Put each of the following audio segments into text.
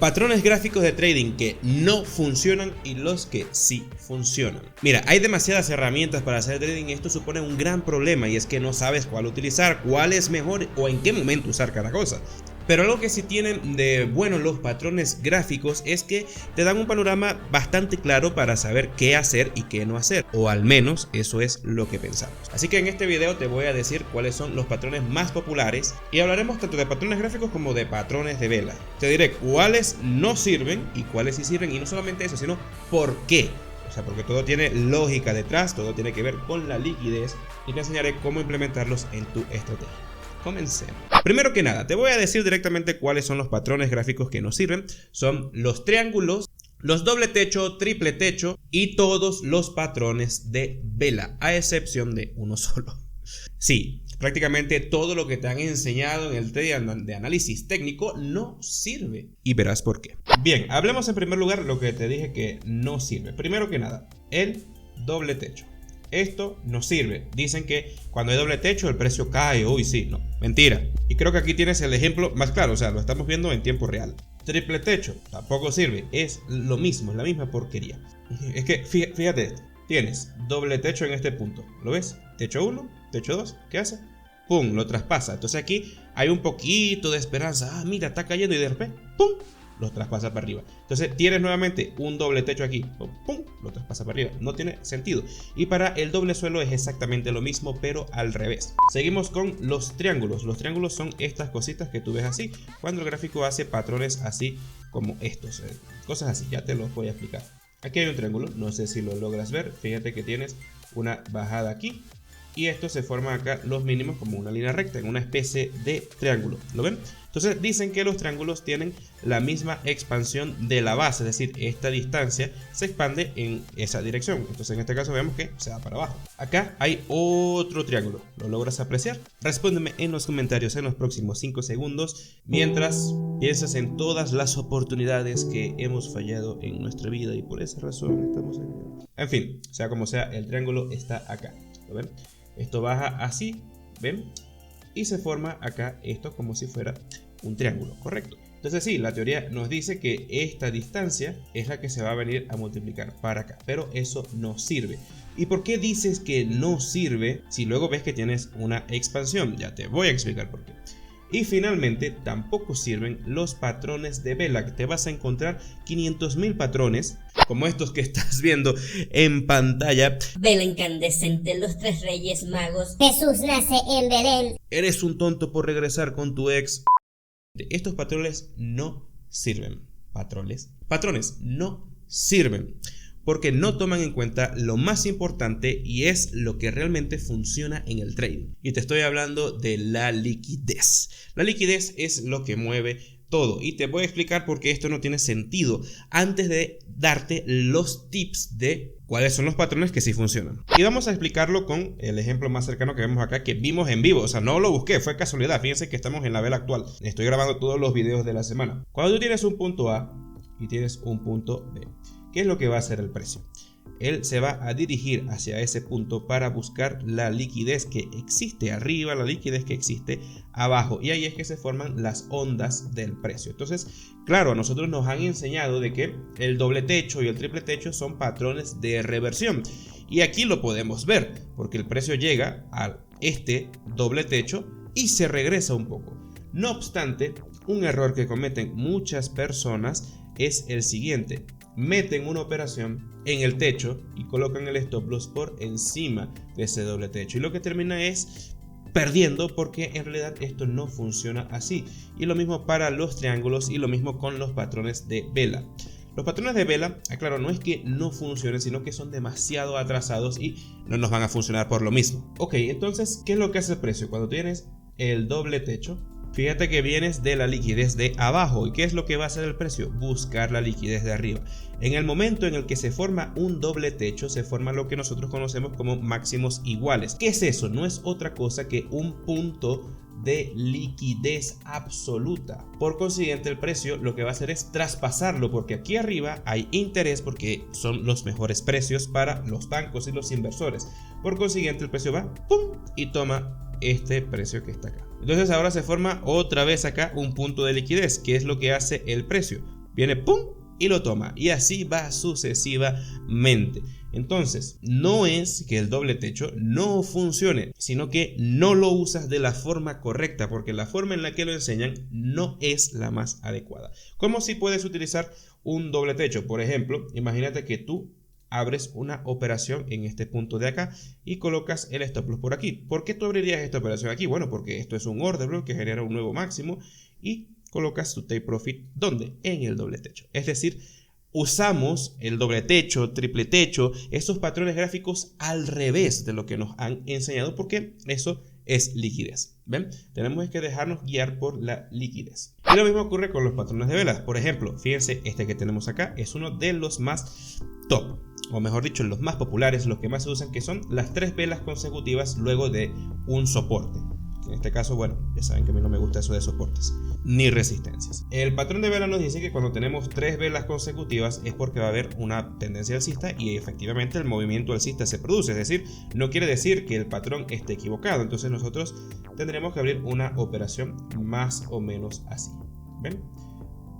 Patrones gráficos de trading que no funcionan y los que sí funcionan. Mira, hay demasiadas herramientas para hacer trading y esto supone un gran problema, y es que no sabes cuál utilizar, cuál es mejor o en qué momento usar cada cosa. Pero algo que sí tienen de bueno los patrones gráficos es que te dan un panorama bastante claro para saber qué hacer y qué no hacer, o al menos eso es lo que pensamos. Así que en este video te voy a decir cuáles son los patrones más populares y hablaremos tanto de patrones gráficos como de patrones de vela. Te diré cuáles no sirven y cuáles sí sirven, y no solamente eso, sino por qué. O sea, porque todo tiene lógica detrás, todo tiene que ver con la liquidez, y te enseñaré cómo implementarlos en tu estrategia. Comencemos. Primero que nada, te voy a decir directamente cuáles son los patrones gráficos que nos sirven. Son los triángulos, los doble techo, triple techo y todos los patrones de vela, a excepción de uno solo. Sí, prácticamente todo lo que te han enseñado en el trading de análisis técnico no sirve. Y verás por qué. Bien, hablemos en primer lugar lo que te dije que no sirve. Primero que nada, el doble techo. Esto no sirve. Dicen que cuando hay doble techo el precio cae. Uy, sí, no. Mentira. Y creo que aquí tienes el ejemplo más claro. O sea, lo estamos viendo en tiempo real. Triple techo tampoco sirve. Es lo mismo, es la misma porquería. Es que fíjate esto. Tienes doble techo en este punto. ¿Lo ves? Techo 1, techo 2. ¿Qué hace? ¡Pum! Lo traspasa. Entonces aquí hay un poquito de esperanza. Ah, mira, está cayendo y de repente ¡pum! Lo traspasa para arriba. Entonces tienes nuevamente un doble techo aquí, ¡pum! Lo traspasa para arriba. No tiene sentido. Y para el doble suelo es exactamente lo mismo, pero al revés. Seguimos con los triángulos. Los triángulos son estas cositas que tú ves así cuando el gráfico hace patrones así como estos, cosas así. Ya te los voy a explicar. Aquí hay un triángulo, no sé si lo logras ver. Fíjate que tienes una bajada aquí y esto se forma acá los mínimos como una línea recta en una especie de triángulo. ¿Lo ven? Entonces dicen que los triángulos tienen la misma expansión de la base, es decir, esta distancia se expande en esa dirección. Entonces en este caso vemos que se va para abajo. Acá hay otro triángulo, ¿lo logras apreciar? Respóndeme en los comentarios en los próximos 5 segundos mientras piensas en todas las oportunidades que hemos fallado en nuestra vida y por esa razón estamos aquí. En fin, sea como sea, el triángulo está acá, ¿lo ven? Esto baja así, ¿ven? Y se forma acá esto como si fuera un triángulo, correcto. Entonces sí, la teoría nos dice que esta distancia es la que se va a venir a multiplicar para acá, pero eso no sirve. ¿Y por qué dices que no sirve si luego ves que tienes una expansión? Ya te voy a explicar por qué. Y finalmente tampoco sirven los patrones de vela, que te vas a encontrar 500.000 patrones como estos que estás viendo en pantalla. Vela incandescente, los tres reyes magos, Jesús nace en Belén. Eres un tonto por regresar con tu ex. Estos patrones no sirven. Patrones no sirven. Porque no toman en cuenta lo más importante y es lo que realmente funciona en el trading. Y te estoy hablando de la liquidez. La liquidez es lo que mueve todo. Y te voy a explicar por qué esto no tiene sentido antes de darte los tips de cuáles son los patrones que sí funcionan. Y vamos a explicarlo con el ejemplo más cercano que vemos acá, que vimos en vivo. O sea, no lo busqué, fue casualidad. Fíjense que estamos en la vela actual. Estoy grabando todos los videos de la semana. Cuando tú tienes un punto A y tienes un punto B, ¿qué es lo que va a hacer el precio? Él se va a dirigir hacia ese punto para buscar la liquidez que existe arriba, la liquidez que existe abajo. Y ahí es que se forman las ondas del precio. Entonces, claro, a nosotros nos han enseñado de que el doble techo y el triple techo son patrones de reversión. Y aquí lo podemos ver, porque el precio llega a este doble techo y se regresa un poco. No obstante, un error que cometen muchas personas es el siguiente. Meten una operación en el techo y colocan el stop loss por encima de ese doble techo. Y lo que termina es perdiendo porque en realidad esto no funciona así. Y lo mismo para los triángulos y lo mismo con los patrones de vela. Los patrones de vela, claro, no es que no funcionen, sino que son demasiado atrasados y no nos van a funcionar por lo mismo. Ok, entonces, ¿qué es lo que hace el precio? Cuando tienes el doble techo, fíjate que vienes de la liquidez de abajo. ¿Y qué es lo que va a hacer el precio? Buscar la liquidez de arriba. En el momento en el que se forma un doble techo, se forma lo que nosotros conocemos como máximos iguales. ¿Qué es eso? No es otra cosa que un punto de liquidez absoluta. Por consiguiente, el precio lo que va a hacer es traspasarlo, porque aquí arriba hay interés, porque son los mejores precios para los bancos y los inversores. Por consiguiente, el precio va ¡pum! Y toma este precio que está acá. Entonces ahora se forma otra vez acá un punto de liquidez. ¿Qué es lo que hace el precio? viene pum y lo toma, y así va sucesivamente. Entonces, no es que el doble techo no funcione, sino que no lo usas de la forma correcta, porque la forma en la que lo enseñan no es la más adecuada. ¿Cómo si puedes utilizar un doble techo? Por ejemplo, imagínate que tú abres una operación en este punto de acá y colocas el stop loss por aquí. ¿Por qué tú abrirías esta operación aquí? Bueno, porque esto es un order block que genera un nuevo máximo y colocas tu take profit, ¿dónde? En el doble techo. Es decir, usamos el doble techo, triple techo, esos patrones gráficos al revés de lo que nos han enseñado, porque eso es liquidez. ¿Ven? Tenemos que dejarnos guiar por la liquidez. Y lo mismo ocurre con los patrones de velas. Por ejemplo, fíjense, este que tenemos acá es uno de los más top, o mejor dicho, los más populares, los que más se usan, que son las 3 velas consecutivas luego de un soporte. En este caso, bueno, ya saben que a mí no me gusta eso de soportes ni resistencias. El patrón de vela nos dice que cuando tenemos 3 velas consecutivas es porque va a haber una tendencia alcista y efectivamente el movimiento alcista se produce. Es decir, no quiere decir que el patrón esté equivocado. Entonces nosotros tendremos que abrir una operación más o menos así. ¿Ven?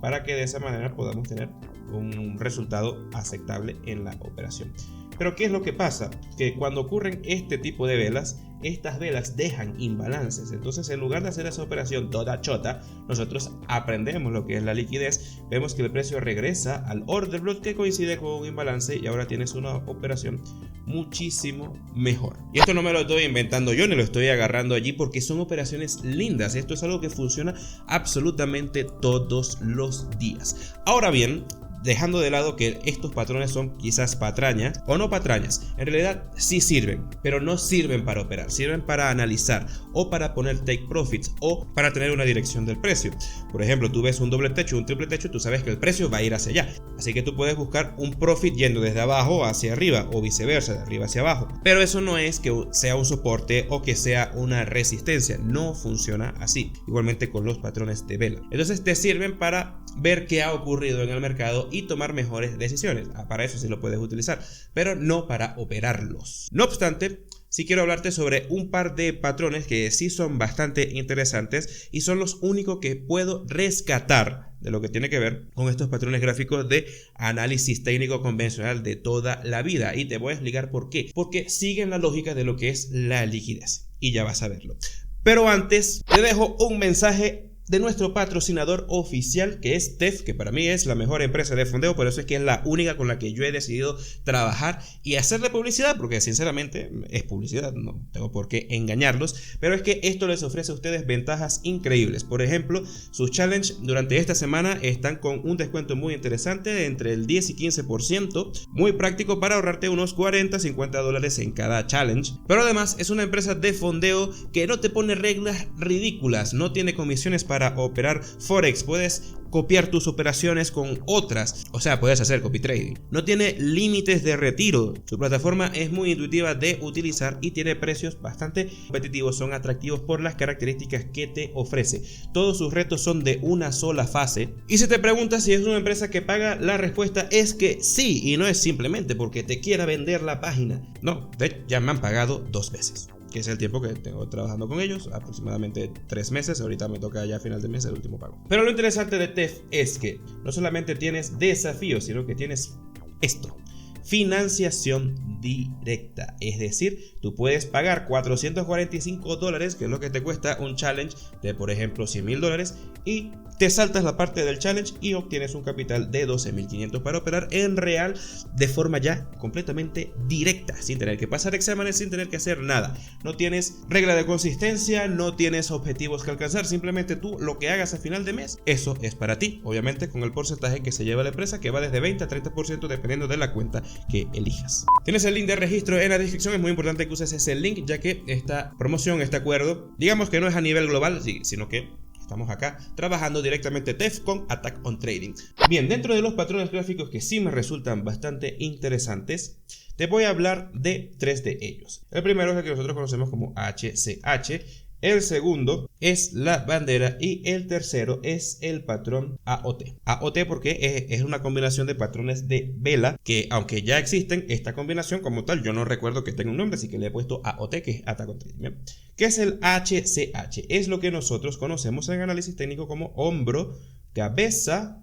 Para que de esa manera podamos tener un resultado aceptable en la operación. Pero ¿qué es lo que pasa? Que cuando ocurren este tipo de velas, estas velas dejan imbalances. Entonces, en lugar de hacer esa operación toda chota, nosotros aprendemos lo que es la liquidez. Vemos que el precio regresa al order block que coincide con un imbalance y ahora tienes una operación muchísimo mejor. Y esto no me lo estoy inventando yo, ni lo estoy agarrando allí, porque son operaciones lindas. Esto es algo que funciona absolutamente todos los días. Ahora bien, dejando de lado que estos patrones son quizás patrañas o no patrañas, en realidad sí sirven, pero no sirven para operar, sirven para analizar o para poner take profits o para tener una dirección del precio. Por ejemplo, tú ves un doble techo, un triple techo, tú sabes que el precio va a ir hacia allá, así que tú puedes buscar un profit yendo desde abajo hacia arriba o viceversa, de arriba hacia abajo, pero eso no es que sea un soporte o que sea una resistencia, no funciona así. Igualmente con los patrones de vela, entonces te sirven para ver qué ha ocurrido en el mercado y tomar mejores decisiones. Para eso sí lo puedes utilizar, pero no para operarlos. No obstante, sí quiero hablarte sobre un par de patrones que sí son bastante interesantes y son los únicos que puedo rescatar de lo que tiene que ver con estos patrones gráficos de análisis técnico convencional de toda la vida. Y te voy a explicar por qué. Porque siguen la lógica de lo que es la liquidez y ya vas a verlo. Pero antes te dejo un mensaje de nuestro patrocinador oficial, que es TEF, que para mí es la mejor empresa de fondeo, por eso es que es la única con la que yo he decidido trabajar y hacerle publicidad, porque sinceramente es publicidad, no tengo por qué engañarlos, pero es que esto les ofrece a ustedes ventajas increíbles. Por ejemplo, sus challenge durante esta semana están con un descuento muy interesante de entre el 10 y 15%, muy práctico para ahorrarte unos 40, 50 dólares en cada challenge. Pero además es una empresa de fondeo que no te pone reglas ridículas, no tiene comisiones para operar Forex, puedes copiar tus operaciones con otras, o sea, puedes hacer copy trading. No tiene límites de retiro, su plataforma es muy intuitiva de utilizar y tiene precios bastante competitivos, son atractivos por las características que te ofrece. Todos sus retos son de una sola fase. Y si te preguntas si es una empresa que paga, la respuesta es que sí, y no es simplemente porque te quiera vender la página. No, de hecho, ya me han pagado 2 veces. Que es el tiempo que tengo trabajando con ellos, aproximadamente 3 meses, ahorita me toca ya a final de mes el último pago. Pero lo interesante de TEF es que no solamente tienes desafíos, sino que tienes esto: financiación directa, es decir, tú puedes pagar 445 dólares, que es lo que te cuesta un challenge de, por ejemplo, 100,000 dólares, y te saltas la parte del challenge y obtienes un capital de 12,500 para operar en real de forma ya completamente directa, sin tener que pasar exámenes, sin tener que hacer nada. No tienes regla de consistencia, no tienes objetivos que alcanzar, simplemente tú lo que hagas a final de mes, eso es para ti, obviamente con el porcentaje que se lleva la empresa, que va desde 20 a 30% dependiendo de la cuenta que elijas. Tienes el link de registro en la descripción, es muy importante que uses ese link, ya que esta promoción, este acuerdo, digamos que no es a nivel global, sino que estamos acá trabajando directamente TEF con Attack on Trading. Bien, dentro de los patrones gráficos que sí me resultan bastante interesantes, te voy a hablar de 3 de ellos. El primero es el que nosotros conocemos como HCH. El segundo es la bandera y el tercero es el patrón AOT. AOT porque es una combinación de patrones de vela que, aunque ya existen, esta combinación como tal yo no recuerdo que tenga un nombre, así que le he puesto AOT, que es Attack on Trading. ¿Qué es el HCH? Es lo que nosotros conocemos en análisis técnico como hombro, cabeza,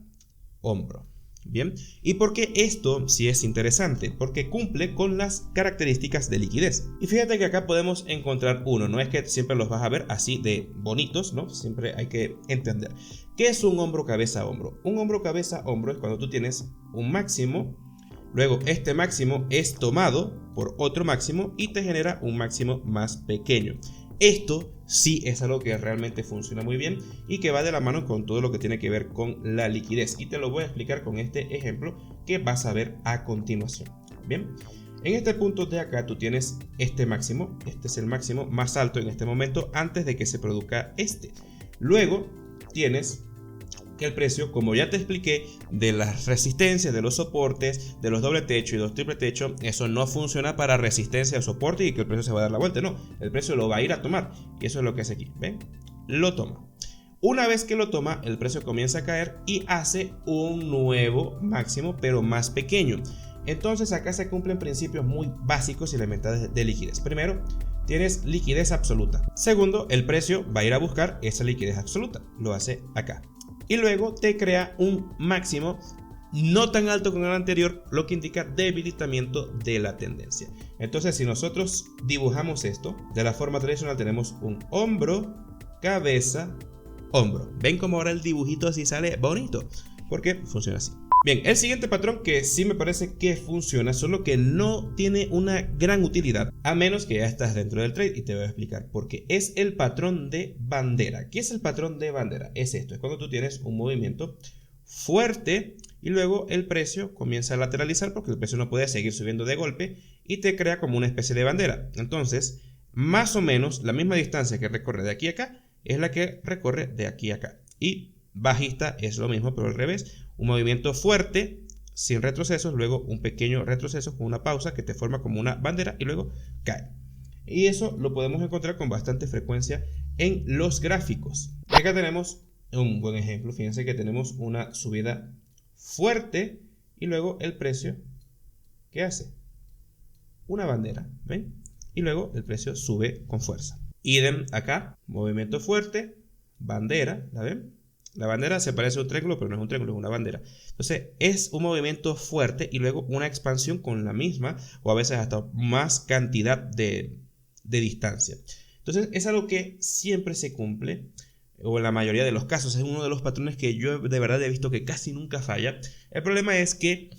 hombro. Bien, ¿y por qué esto sí es interesante? Porque cumple con las características de liquidez. Y fíjate que acá podemos encontrar uno, no es que siempre los vas a ver así de bonitos, ¿no? Siempre hay que entender. ¿Qué es un hombro, cabeza, hombro? Un hombro, cabeza, hombro es cuando tú tienes un máximo, luego este máximo es tomado por otro máximo y te genera un máximo más pequeño. Esto sí es algo que realmente funciona muy bien y que va de la mano con todo lo que tiene que ver con la liquidez. Y te lo voy a explicar con este ejemplo que vas a ver a continuación. Bien, en este punto de acá tú tienes este máximo. Este es el máximo más alto en este momento antes de que se produzca este. Luego tienes que el precio, como ya te expliqué, de las resistencias, de los soportes, de los doble techo y los triple techo, eso no funciona para resistencia o soporte y que el precio se va a dar la vuelta, no, el precio lo va a ir a tomar y eso es lo que hace aquí, ¿ven? Lo toma. Una vez que lo toma, el precio comienza a caer y hace un nuevo máximo, pero más pequeño. Entonces acá se cumplen principios muy básicos y elementales de liquidez. Primero, tienes liquidez absoluta. Segundo, el precio va a ir a buscar esa liquidez absoluta, lo hace acá. Y luego te crea un máximo no tan alto como el anterior, lo que indica debilitamiento de la tendencia. Entonces, si nosotros dibujamos esto de la forma tradicional, tenemos un hombro, cabeza, hombro. ¿Ven cómo ahora el dibujito así sale bonito? Porque funciona así. Bien, el siguiente patrón que sí me parece que funciona, solo que no tiene una gran utilidad, a menos que ya estás dentro del trade, y te voy a explicar por qué. Es el patrón de bandera. ¿Qué es el patrón de bandera? Es esto, es cuando tú tienes un movimiento fuerte y luego el precio comienza a lateralizar porque el precio no puede seguir subiendo de golpe y te crea como una especie de bandera. Entonces, más o menos la misma distancia que recorre de aquí a acá es la que recorre de aquí a acá. Y bajista es lo mismo, pero al revés. Un movimiento fuerte, sin retrocesos, luego un pequeño retroceso con una pausa que te forma como una bandera y luego cae. Y eso lo podemos encontrar con bastante frecuencia en los gráficos. Acá tenemos un buen ejemplo. Fíjense que tenemos una subida fuerte y luego el precio, ¿qué hace? Una bandera, ¿ven? Y luego el precio sube con fuerza. Idem acá, movimiento fuerte, bandera, ¿la ven? La bandera se parece a un triángulo, pero no es un triángulo, es una bandera. Entonces es un movimiento fuerte y luego una expansión con la misma o a veces hasta más cantidad de distancia. Entonces es algo que siempre se cumple, o en la mayoría de los casos. Es uno de los patrones que yo de verdad he visto que casi nunca falla. El problema es que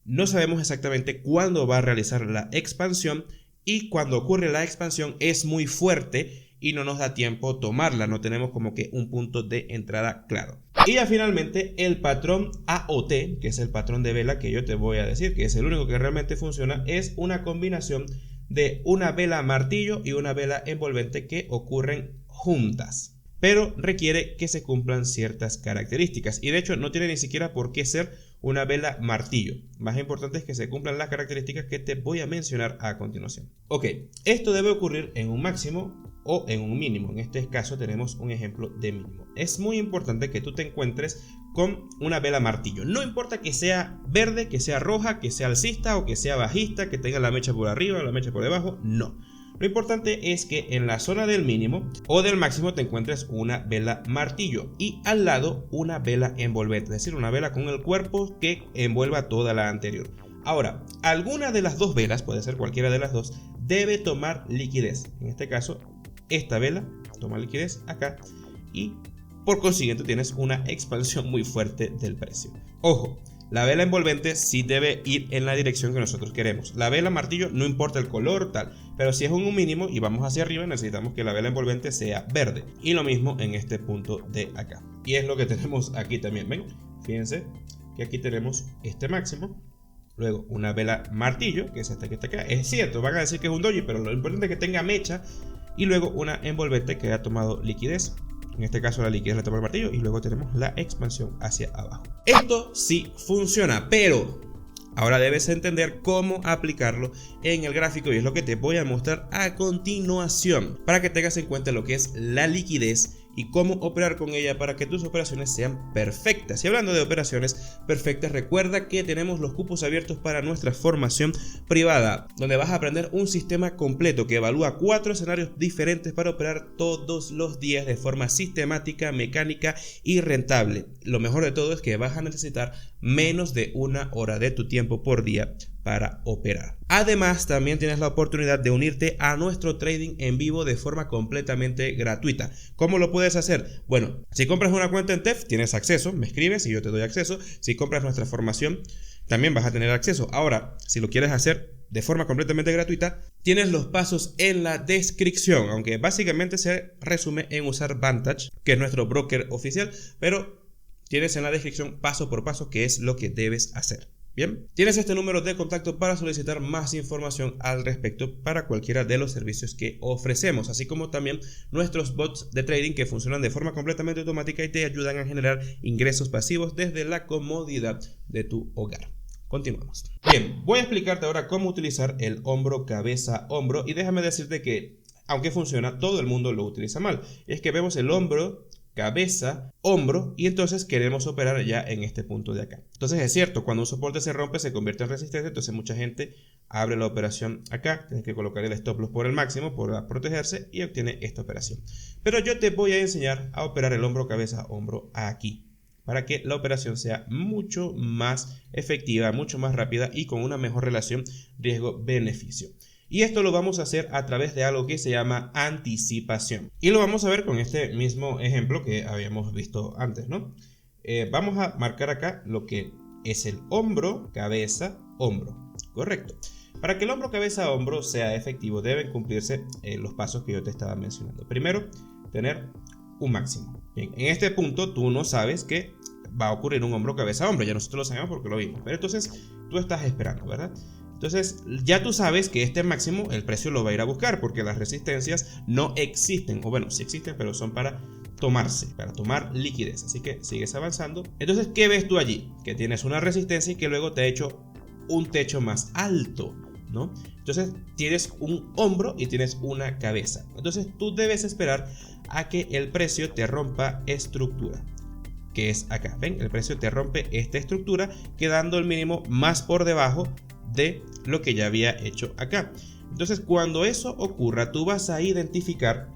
no sabemos exactamente cuándo va a realizar la expansión y cuando ocurre la expansión es muy fuerte y no nos da tiempo tomarla, no tenemos como que un punto de entrada claro. Y ya finalmente el patrón AOT, que es el patrón de vela que yo te voy a decir, que es el único que realmente funciona, es una combinación de una vela martillo y una vela envolvente que ocurren juntas, pero requiere que se cumplan ciertas características y de hecho no tiene ni siquiera por qué ser una vela martillo. Más importante es que se cumplan las características que te voy a mencionar a continuación. Ok, esto debe ocurrir en un máximo o en un mínimo. En este caso tenemos un ejemplo de mínimo. Es muy importante que tú te encuentres con una vela martillo. No importa que sea verde, que sea roja, que sea alcista o que sea bajista, que tenga la mecha por arriba o la mecha por debajo. No. Lo importante es que en la zona del mínimo o del máximo te encuentres una vela martillo y al lado una vela envolvente, es decir, una vela con el cuerpo que envuelva toda la anterior. Ahora, alguna de las dos velas, puede ser cualquiera de las dos, debe tomar liquidez. En este caso, esta vela toma liquidez acá y por consiguiente tienes una expansión muy fuerte del precio. Ojo, la vela envolvente sí debe ir en la dirección que nosotros queremos. La vela martillo no importa el color tal, pero si es un mínimo y vamos hacia arriba necesitamos que la vela envolvente sea verde. Y lo mismo en este punto de acá. Y es lo que tenemos aquí también, ¿ven? Fíjense que aquí tenemos este máximo. Luego una vela martillo, que es esta que está acá. Es cierto, van a decir que es un doji, pero lo importante es que tenga mecha. Y luego una envolvente que ha tomado liquidez. En este caso la liquidez la toma el martillo y luego tenemos la expansión hacia abajo. Esto sí funciona, pero ahora debes entender cómo aplicarlo en el gráfico y es lo que te voy a mostrar a continuación para que tengas en cuenta lo que es la liquidez y cómo operar con ella para que tus operaciones sean perfectas. Y hablando de operaciones perfectas, recuerda que tenemos los cupos abiertos para nuestra formación privada, donde vas a aprender un sistema completo que evalúa 4 escenarios diferentes para operar todos los días de forma sistemática, mecánica y rentable. Lo mejor de todo es que vas a necesitar menos de 1 hora de tu tiempo por día para operar. Además, también tienes la oportunidad de unirte a nuestro trading en vivo de forma completamente gratuita. ¿Cómo lo puedes hacer? Bueno, si compras una cuenta en TEF, tienes acceso, me escribes y yo te doy acceso. Si compras nuestra formación, también vas a tener acceso. Ahora, si lo quieres hacer de forma completamente gratuita, tienes los pasos en la descripción, aunque básicamente se resume en usar Vantage, que es nuestro broker oficial, pero tienes en la descripción paso por paso qué es lo que debes hacer. Bien, tienes este número de contacto para solicitar más información al respecto para cualquiera de los servicios que ofrecemos, así como también nuestros bots de trading que funcionan de forma completamente automática y te ayudan a generar ingresos pasivos desde la comodidad de tu hogar. Continuamos. Bien, voy a explicarte ahora cómo utilizar el hombro, cabeza, hombro, y déjame decirte que aunque funciona, todo el mundo lo utiliza mal. Es que vemos el hombro, cabeza, hombro y entonces queremos operar ya en este punto de acá. Entonces es cierto, cuando un soporte se rompe se convierte en resistencia, entonces mucha gente abre la operación acá, tienes que colocar el stop loss por el máximo para protegerse y obtiene esta operación. Pero yo te voy a enseñar a operar el hombro, cabeza, hombro aquí, para que la operación sea mucho más efectiva, mucho más rápida y con una mejor relación riesgo-beneficio. Y esto lo vamos a hacer a través de algo que se llama anticipación. Y lo vamos a ver con este mismo ejemplo que habíamos visto antes, ¿no? Vamos a marcar acá lo que es el hombro, cabeza, hombro. Correcto. Para que el hombro, cabeza, hombro sea efectivo deben cumplirse los pasos que yo te estaba mencionando. Primero, tener un máximo. Bien, en este punto tú no sabes que va a ocurrir un hombro, cabeza, hombro. Ya nosotros lo sabemos porque lo vimos. Pero entonces tú estás esperando, ¿verdad? Entonces ya tú sabes que este máximo el precio lo va a ir a buscar porque las resistencias no existen, o bueno, sí existen, pero son para tomarse, para tomar liquidez. Así que sigues avanzando. Entonces, ¿qué ves tú allí? Que tienes una resistencia y que luego te ha hecho un techo más alto, ¿no? Entonces tienes un hombro y tienes una cabeza. Entonces tú debes esperar a que el precio te rompa estructura, que es acá. ¿Ven? El precio te rompe esta estructura quedando el mínimo más por debajo de lo que ya había hecho acá. Entonces cuando eso ocurra tú vas a identificar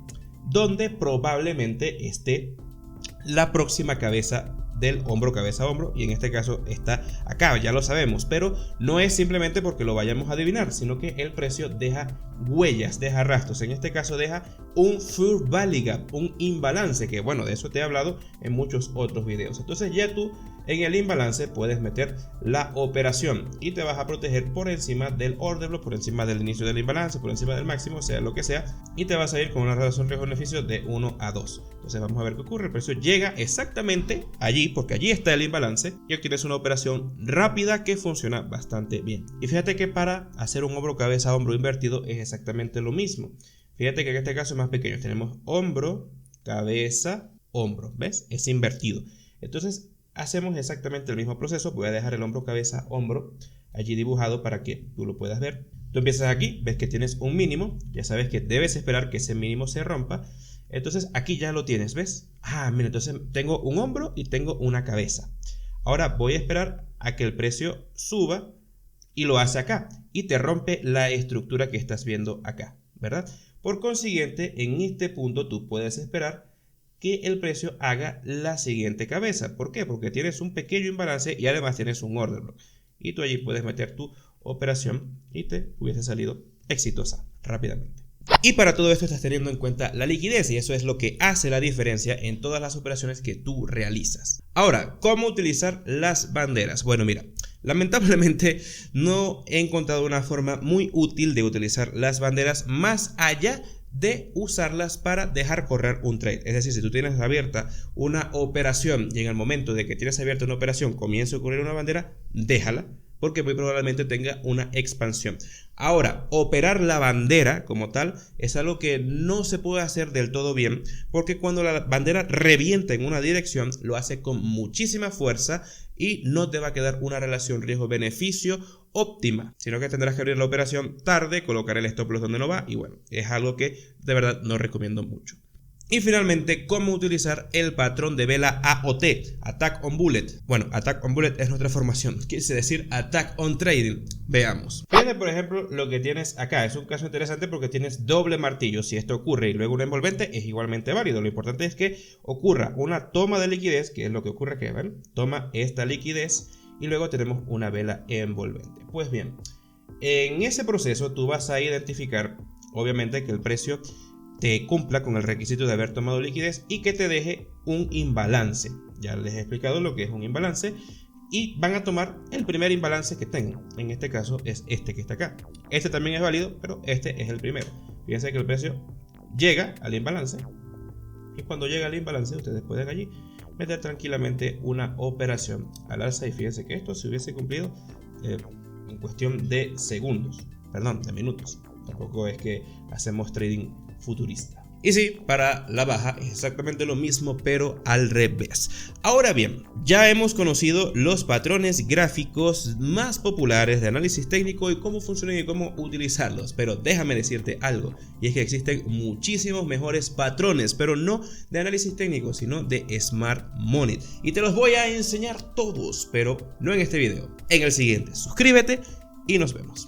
dónde probablemente esté la próxima cabeza del hombro, cabeza, hombro, y en este caso está acá, ya lo sabemos, pero no es simplemente porque lo vayamos a adivinar, sino que el precio deja huellas, deja rastros. En este caso deja un Fair Value Gap, un imbalance, que bueno, de eso te he hablado en muchos otros videos. Entonces ya tú en el imbalance puedes meter la operación y te vas a proteger por encima del order block, por encima del inicio del imbalance, por encima del máximo, sea lo que sea, y te vas a ir con una relación riesgo-beneficio de 1 a 2. Entonces vamos a ver qué ocurre. El precio llega exactamente allí, porque allí está el imbalance, y obtienes una operación rápida que funciona bastante bien. Y fíjate que para hacer un hombro, cabeza, hombro invertido es exactamente lo mismo. Fíjate que en este caso es más pequeño. Tenemos hombro, cabeza, hombro. ¿Ves? Es invertido. Entonces hacemos exactamente el mismo proceso. Voy a dejar el hombro, cabeza, hombro allí dibujado para que tú lo puedas ver. Tú empiezas aquí, ves que tienes un mínimo. Ya sabes que debes esperar que ese mínimo se rompa. Entonces aquí ya lo tienes, ¿ves? Ah, mira, entonces tengo un hombro y tengo una cabeza. Ahora voy a esperar a que el precio suba y lo hace acá. Y te rompe la estructura que estás viendo acá, ¿verdad? Por consiguiente, en este punto tú puedes esperar que el precio haga la siguiente cabeza. ¿Por qué? Porque tienes un pequeño imbalance y además tienes un order block. Y tú allí puedes meter tu operación y te hubiese salido exitosa rápidamente. Y para todo esto estás teniendo en cuenta la liquidez y eso es lo que hace la diferencia en todas las operaciones que tú realizas. Ahora, ¿cómo utilizar las banderas? Bueno, mira, lamentablemente no he encontrado una forma muy útil de utilizar las banderas más allá de usarlas para dejar correr un trade. Es decir, si tú tienes abierta una operación y en el momento de que tienes abierta una operación comienza a ocurrir una bandera, déjala, porque muy probablemente tenga una expansión. Ahora, operar la bandera como tal es algo que no se puede hacer del todo bien, porque cuando la bandera revienta en una dirección, lo hace con muchísima fuerza y no te va a quedar una relación riesgo-beneficio óptima, sino que tendrás que abrir la operación tarde, colocar el stop loss donde no va y bueno, es algo que de verdad no recomiendo mucho. Y finalmente, cómo utilizar el patrón de vela AOT, Attack on Bullet. Bueno, Attack on Bullet es nuestra formación, quiere decir Attack on Trading. Veamos. Fíjate, por ejemplo, lo que tienes acá. Es un caso interesante porque tienes doble martillo. Si esto ocurre y luego una envolvente, es igualmente válido. Lo importante es que ocurra una toma de liquidez, que es lo que ocurre aquí, ¿ven? Toma esta liquidez y luego tenemos una vela envolvente. Pues bien, en ese proceso tú vas a identificar, obviamente, que el precio te cumpla con el requisito de haber tomado liquidez y que te deje un imbalance. Ya les he explicado lo que es un imbalance y van a tomar el primer imbalance que tengan. En este caso es este que está acá. Este también es válido, pero este es el primero. Fíjense que el precio llega al imbalance y cuando llega al imbalance ustedes pueden allí meter tranquilamente una operación al alza y fíjense que esto se hubiese cumplido en cuestión de segundos, perdón, de minutos. Tampoco es que hacemos trading futurista. Y sí, para la baja es exactamente lo mismo, pero al revés. Ahora bien, ya hemos conocido los patrones gráficos más populares de análisis técnico y cómo funcionan y cómo utilizarlos. Pero déjame decirte algo, y es que existen muchísimos mejores patrones, pero no de análisis técnico, sino de Smart Money. Y te los voy a enseñar todos, pero no en este video, en el siguiente. Suscríbete y nos vemos.